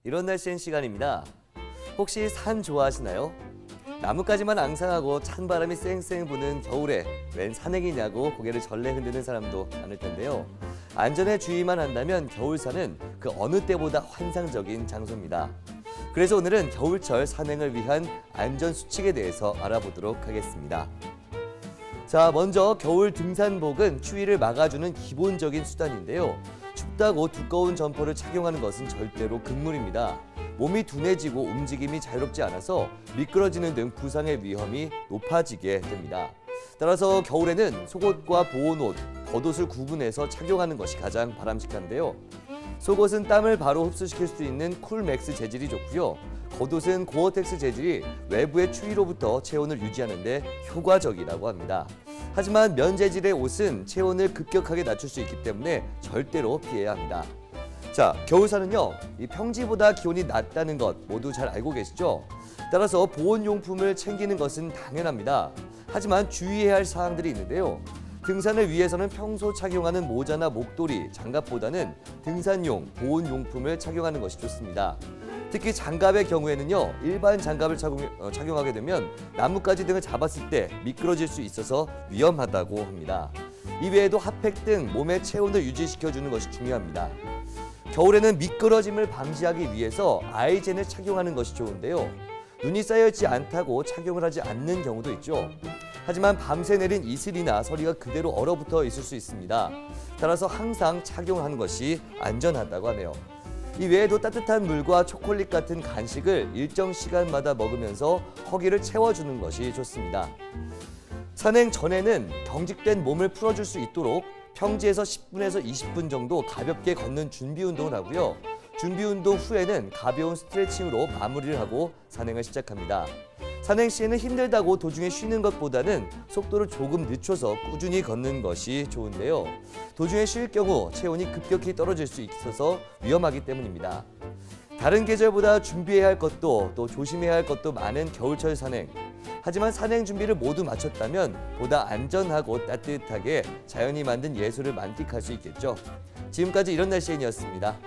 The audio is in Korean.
이런 날씨엔 시간입니다. 혹시 산 좋아하시나요? 나뭇가지만 앙상하고 찬바람이 쌩쌩 부는 겨울에 웬 산행이냐고 고개를 절레 흔드는 사람도 많을 텐데요. 안전에 주의만 한다면 겨울산은 그 어느 때보다 환상적인 장소입니다. 그래서 오늘은 겨울철 산행을 위한 안전 수칙에 대해서 알아보도록 하겠습니다. 자, 먼저 겨울 등산복은 추위를 막아주는 기본적인 수단인데요. 춥다고 두꺼운 점퍼를 착용하는 것은 절대로 금물입니다. 몸이 둔해지고 움직임이 자유롭지 않아서 미끄러지는 등 부상의 위험이 높아지게 됩니다. 따라서 겨울에는 속옷과 보온옷, 겉옷을 구분해서 착용하는 것이 가장 바람직한데요. 속옷은 땀을 바로 흡수시킬 수 있는 쿨맥스 재질이 좋고요. 겉옷은 고어텍스 재질이 외부의 추위로부터 체온을 유지하는 데 효과적이라고 합니다. 하지만 면 재질의 옷은 체온을 급격하게 낮출 수 있기 때문에 절대로 피해야 합니다. 자, 겨울산은요, 이 평지보다 기온이 낮다는 것 모두 잘 알고 계시죠? 따라서 보온용품을 챙기는 것은 당연합니다. 하지만 주의해야 할 사항들이 있는데요. 등산을 위해서는 평소 착용하는 모자나 목도리, 장갑보다는 등산용 보온용품을 착용하는 것이 좋습니다. 특히 장갑의 경우에는요, 일반 장갑을 착용하게 되면 나뭇가지 등을 잡았을 때 미끄러질 수 있어서 위험하다고 합니다. 이외에도 핫팩 등 몸의 체온을 유지시켜주는 것이 중요합니다. 겨울에는 미끄러짐을 방지하기 위해서 아이젠을 착용하는 것이 좋은데요. 눈이 쌓여있지 않다고 착용을 하지 않는 경우도 있죠. 하지만 밤새 내린 이슬이나 서리가 그대로 얼어붙어 있을 수 있습니다. 따라서 항상 착용하는 것이 안전하다고 하네요. 이 외에도 따뜻한 물과 초콜릿 같은 간식을 일정 시간마다 먹으면서 허기를 채워주는 것이 좋습니다. 산행 전에는 경직된 몸을 풀어줄 수 있도록 평지에서 10분에서 20분 정도 가볍게 걷는 준비 운동을 하고요. 준비 운동 후에는 가벼운 스트레칭으로 마무리를 하고 산행을 시작합니다. 산행 시에는 힘들다고 도중에 쉬는 것보다는 속도를 조금 늦춰서 꾸준히 걷는 것이 좋은데요. 도중에 쉴 경우 체온이 급격히 떨어질 수 있어서 위험하기 때문입니다. 다른 계절보다 준비해야 할 것도 또 조심해야 할 것도 많은 겨울철 산행. 하지만 산행 준비를 모두 마쳤다면 보다 안전하고 따뜻하게 자연이 만든 예술을 만끽할 수 있겠죠. 지금까지 이런 날씨인이었습니다.